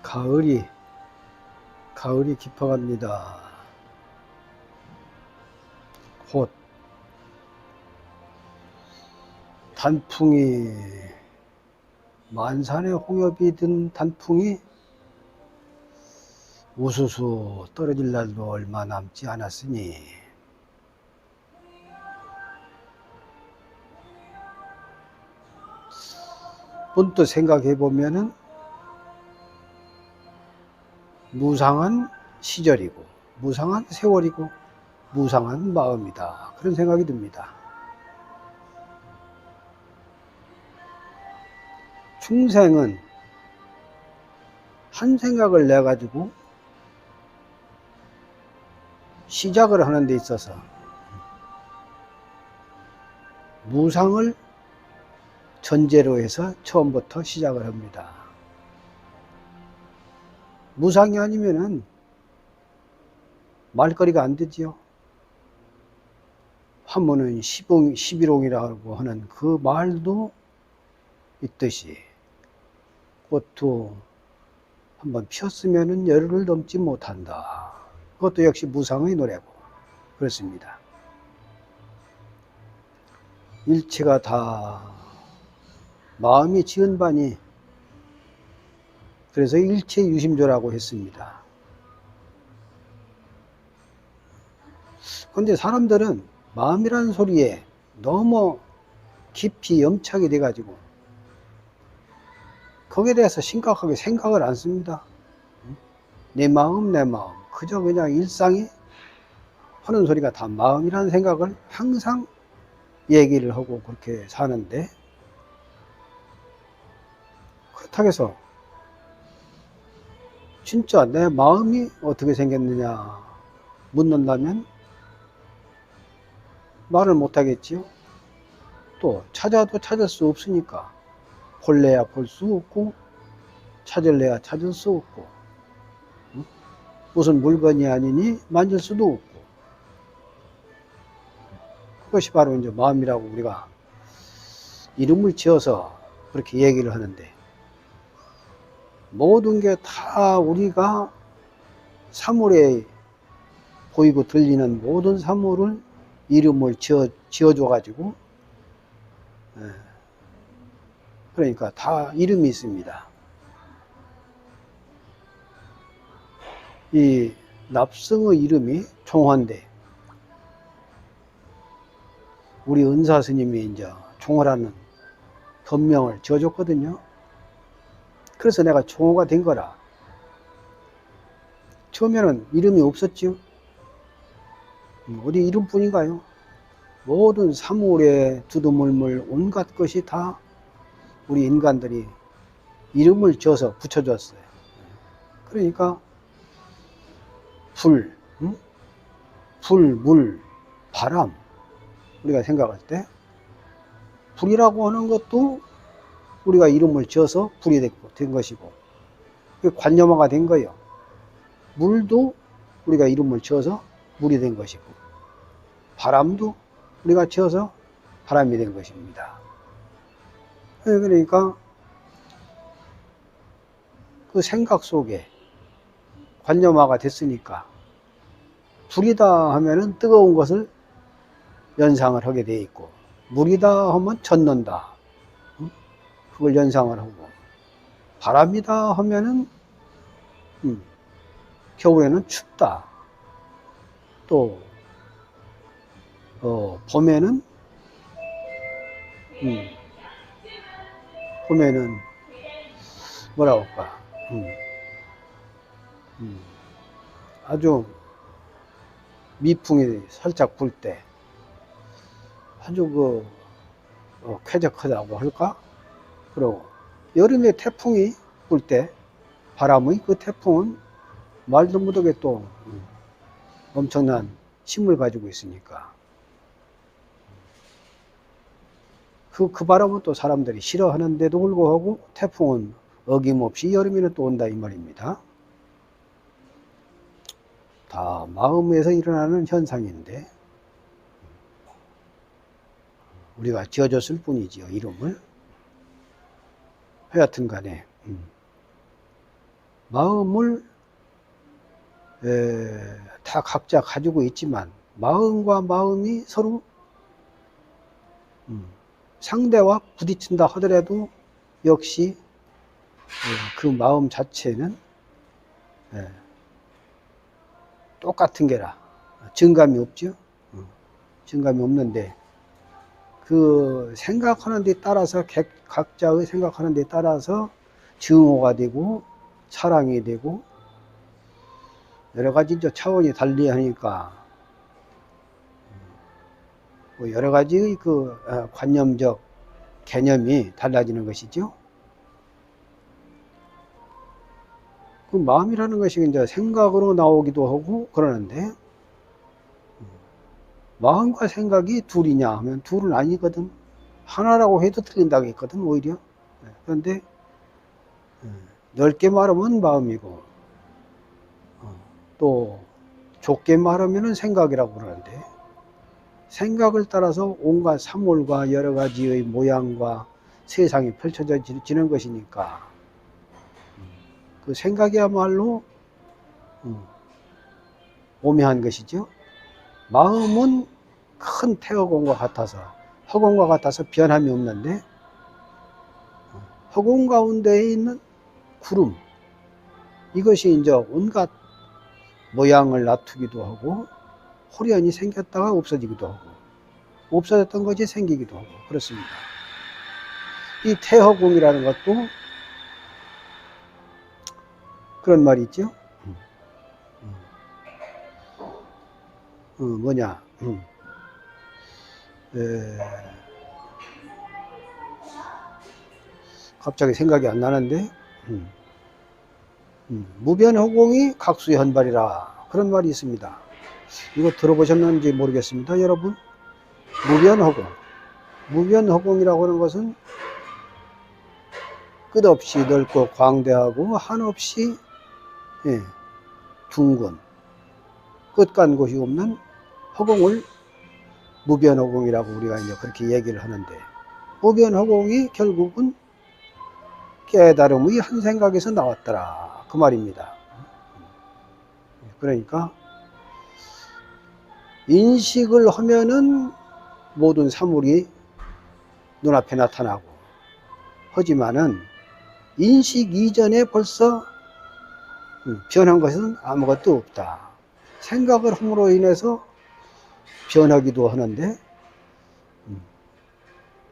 가을이 깊어갑니다. 곧 단풍이 만산의 홍엽이 든 단풍이 우수수 떨어질 날도 얼마 남지 않았으니 문득 생각해 보면은 무상한 시절이고 무상한 세월이고 무상한 마음이다, 그런 생각이 듭니다. 중생은 한 생각을 내 가지고 시작을 하는 데 있어서 무상을 전제로 해서 처음부터 시작을 합니다. 무상이 아니면은 말거리가 안 되지요. 한문은 십일옹이라고 하는 그 말도 있듯이 꽃도 한번 피었으면은 열흘을 넘지 못한다. 그것도 역시 무상의 노래고 그렇습니다. 일체가 다 마음이 지은 바니 그래서 일체 유심조라고 했습니다. 그런데 사람들은 마음이라는 소리에 너무 깊이 염착이 돼가지고 거기에 대해서 심각하게 생각을 안 씁니다. 내 마음 그저 그냥 일상이 하는 소리가 다 마음이라는 생각을 항상 얘기를 하고 그렇게 사는데, 그렇다고 해서 진짜 내 마음이 어떻게 생겼느냐 묻는다면 말을 못하겠지요. 또 찾아도 찾을 수 없으니까, 볼래야 볼 수 없고 찾을래야 찾을 수 없고, 무슨 물건이 아니니 만질 수도 없고, 그것이 바로 이제 마음이라고 우리가 이름을 지어서 그렇게 얘기를 하는데, 모든 게 다 우리가 사물에 보이고 들리는 모든 사물을 이름을 지어줘 가지고, 그러니까 다 이름이 있습니다. 이 납승의 이름이 총화인데, 우리 은사 스님이 이제 총화라는 법명을 지어줬거든요. 그래서 내가 총화가 된 거라. 처음에는 이름이 없었지요. 어디 이름뿐인가요? 모든 사물에 두두물물 온갖 것이 다 우리 인간들이 이름을 지어서 붙여줬어요. 그러니까 불, 물, 바람, 우리가 생각할 때 불이라고 하는 것도 우리가 이름을 지어서 불이 된 것이고, 관념화가 된 거예요. 물도 우리가 이름을 지어서 물이 된 것이고, 바람도 우리가 지어서 바람이 된 것입니다. 그러니까 그 생각 속에 관념화가 됐으니까, 불이다 하면은 뜨거운 것을 연상을 하게 돼 있고, 물이다 하면 젖는다, 그걸 연상을 하고, 바람이다 하면은 겨울에는 춥다, 또 봄에는 뭐라 할까, 아주 미풍이 살짝 불 때 아주 쾌적하다고 할까? 그리고 여름에 태풍이 불 때 바람의 그 태풍은 말도 못하게 또 엄청난 힘을 가지고 있으니까 그 바람은 또 사람들이 싫어하는데도 불구하고 태풍은 어김없이 여름에는 또 온다 이 말입니다. 다 마음에서 일어나는 현상인데 우리가 지어줬을 뿐이지요, 이름을. 하여튼 간에 마음을 다 각자 가지고 있지만 마음과 마음이 서로 상대와 부딪힌다 하더라도 역시 그 마음 자체는 똑같은 게라 증감이 없죠. 증감이 없는데 그 생각하는 데 따라서 각자의 생각하는 데 따라서 증오가 되고 사랑이 되고 여러 가지 차원이 달리 하니까 여러 가지의 그 관념적 개념이 달라지는 것이죠. 그 마음이라는 것이 이제 생각으로 나오기도 하고 그러는데 마음과 생각이 둘이냐 하면 둘은 아니거든. 하나라고 해도 틀린다고 했거든 오히려. 그런데 넓게 말하면 마음이고 또 좁게 말하면 생각이라고 그러는데 생각을 따라서 온갖 사물과 여러 가지의 모양과 세상이 펼쳐지는 것이니까 그 생각이야말로 오묘한 것이죠. 마음은 큰 태허공과 같아서 허공과 같아서 변함이 없는데 허공 가운데에 있는 구름 이것이 이제 온갖 모양을 놔두기도 하고 호련히 생겼다가 없어지기도 하고 없어졌던 것이 생기기도 하고 그렇습니다. 이 태허공이라는 것도 그런 말이 있죠. 뭐냐 갑자기 생각이 안 나는데 무변허공이 각수현발이라 그런 말이 있습니다. 이거 들어보셨는지 모르겠습니다. 여러분 무변허공 무변허공이라고 하는 것은 끝없이 넓고 광대하고 한없이 둥근 끝간 곳이 없는 허공을 무변허공이라고 우리가 이제 그렇게 얘기를 하는데 무변허공이 결국은 깨달음의 한 생각에서 나왔더라 그 말입니다. 그러니까 인식을 하면은 모든 사물이 눈앞에 나타나고 하지만은 인식 이전에 벌써 변한 것은 아무것도 없다. 생각을 함으로 인해서 변하기도 하는데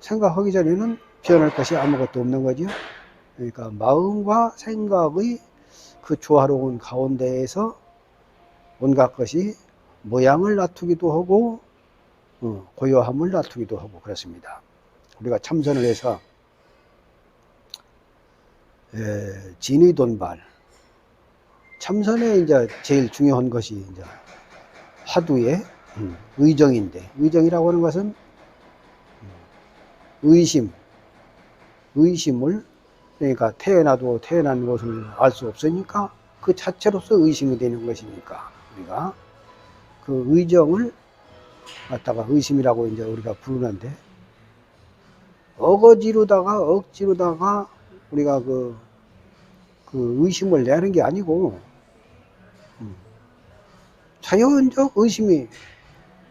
생각하기 전에는 변할 것이 아무것도 없는 거죠. 그러니까 마음과 생각의 그 조화로운 가운데에서 온갖 것이 모양을 놔두기도 하고 고요함을 놔두기도 하고 그렇습니다. 우리가 참선을 해서 진의돈발 참선에 이제 제일 중요한 것이 이제 화두의 의정인데 의정이라고 하는 것은 의심을 그러니까 태어나도 태어난 것을 알 수 없으니까 그 자체로서 의심이 되는 것이니까 우리가 그 의정을 갖다가 의심이라고 이제 우리가 부르는데 억지로다가 우리가 그 의심을 내는 게 아니고 자연적 의심이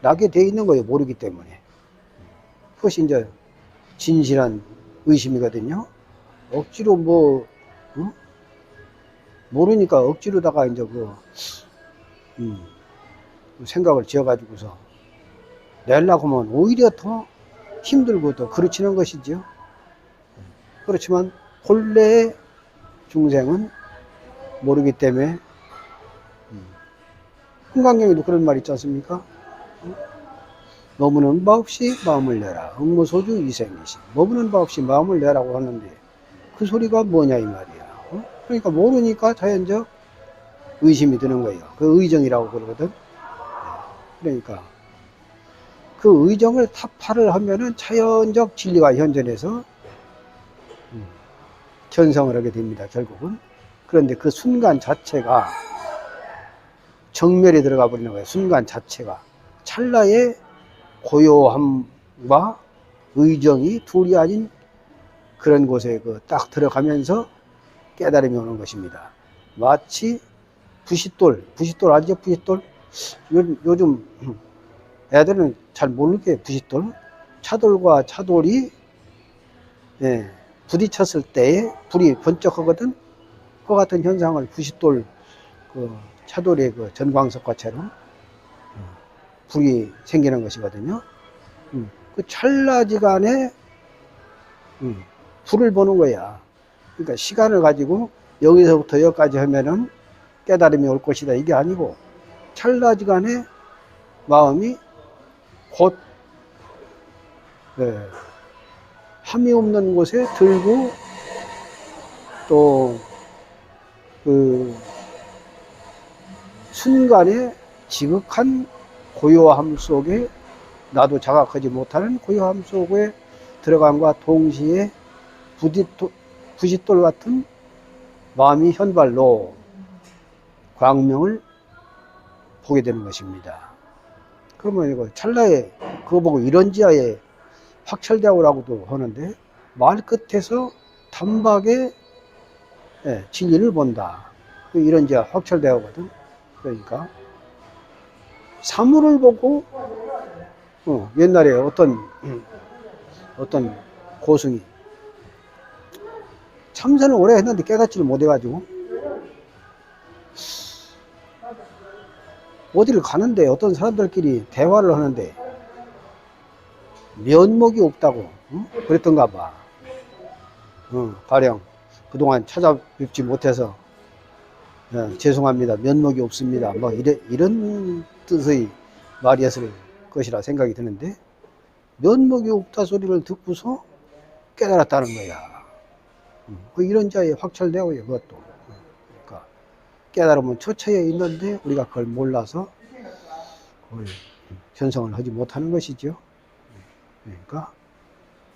나게 돼 있는 거예요. 모르기 때문에. 그것이 이제 진실한 의심이거든요. 억지로 모르니까 억지로다가 이제 생각을 지어가지고서 내려고 하면 오히려 더 힘들고 더 그르치는 것이죠. 그렇지만 본래의 중생은 모르기 때문에 흥광경에도 그런 말 있지 않습니까? 머무는 바 없이 마음을 내라. 응모소주 이생이시. 머무는 바 없이 마음을 내라고 하는데 그 소리가 뭐냐 이 말이야. 그러니까 모르니까 자연적 의심이 드는 거예요. 그 의정이라고 그러거든. 그러니까 그 의정을 타파를 하면은 자연적 진리가 현존해서 견성을 하게 됩니다. 결국은. 그런데 그 순간 자체가 정멸에 들어가 버리는 거예요. 순간 자체가 찰나의 고요함과 의정이 둘이 아닌 그런 곳에 딱 들어가면서 깨달음이 오는 것입니다. 마치 부싯돌 알죠? 부싯돌? 요즘 애들은 잘 모르게 부싯돌, 차돌과 차돌이 예, 부딪혔을 때에 불이 번쩍하거든. 그 같은 현상을 부싯돌, 그 차돌의 그 전광석화처럼 불이 생기는 것이거든요. 그 찰나지간에 불을 보는 거야. 그러니까 시간을 가지고 여기서부터 여기까지 하면은 깨달음이 올 것이다, 이게 아니고 찰나지간에 마음이 곧 함이 없는 곳에 들고 또 그 순간에 지극한 고요함 속에, 나도 자각하지 못하는 고요함 속에 들어간과 동시에 부싯돌 같은 마음이 현발로 광명을 보게 되는 것입니다. 그러면 이거 찰나에 그거 보고 이런지하에 확철대오라고도 하는데, 말 끝에서 단박에 진리를 본다. 이런지하 확철대오거든. 그러니까 사물을 보고 옛날에 어떤 고승이 참선을 오래 했는데 깨닫지를 못해가지고 어디를 가는데 어떤 사람들끼리 대화를 하는데 면목이 없다고 그랬던가 봐. 가령 그동안 찾아뵙지 못해서 죄송합니다, 면목이 없습니다, 뭐 이런 뜻의 말이었을 것이라 생각이 드는데, 면목이 없다 소리를 듣고서 깨달았다는 거야. 이런 자에 확철되어요, 그것도. 그러니까 깨달으면 처처에 있는데 우리가 그걸 몰라서 그걸 견성을 하지 못하는 것이죠. 그러니까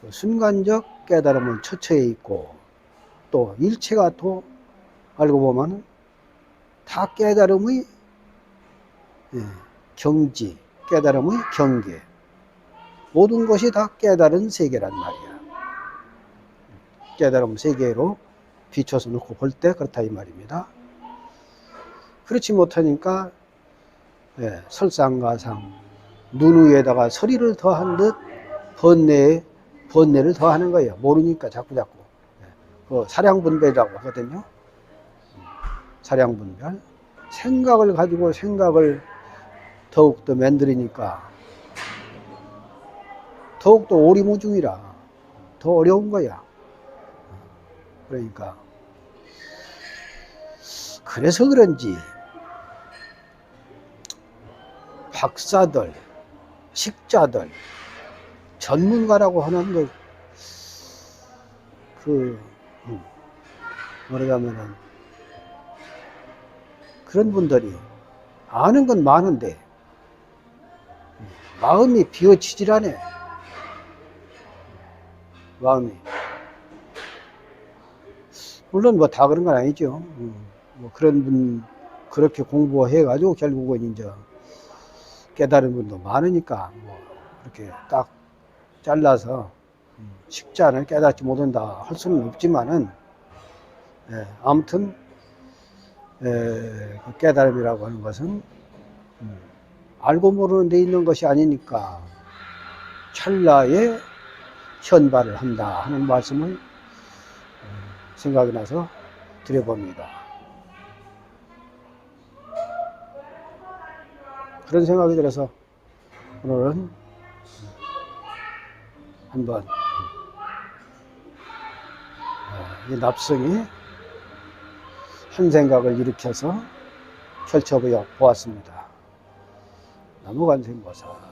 순간적 깨달음은 처처에 있고, 또 일체가 또 알고 보면 다 깨달음의 경지, 깨달음의 경계, 모든 것이 다 깨달은 세계란 말이야. 깨달음 세계로 비춰서 놓고 볼 때 그렇다 이 말입니다. 그렇지 못하니까 설상가상, 눈 위에다가 서리를 더한 듯 번뇌를 더하는 거예요. 모르니까 자꾸 그 사량분별이라고 하거든요. 사량분별, 생각을 가지고 생각을 더욱더 만들으니까 더욱더 오리무중이라 더 어려운 거야. 그러니까 그래서 그런지 박사들, 식자들, 전문가라고 하는 뭐라면은 그런 분들이 아는 건 많은데 마음이 비어지질 않아. 마음이. 물론 뭐 다 그런 건 아니죠. 뭐 그런 분, 그렇게 공부해가지고 결국은 이제 깨달은 분도 많으니까 뭐 그렇게 딱 잘라서 식자를 깨닫지 못한다 할 수는 없지만은, 아무튼 그 깨달음이라고 하는 것은 알고 모르는 데 있는 것이 아니니까 찰나에 현발을 한다 하는 말씀을 생각이 나서 드려봅니다. 그런 생각이 들어서 오늘은 한번 이 납성이 한 생각을 일으켜서 펼쳐보아 보았습니다. 나무관생보살.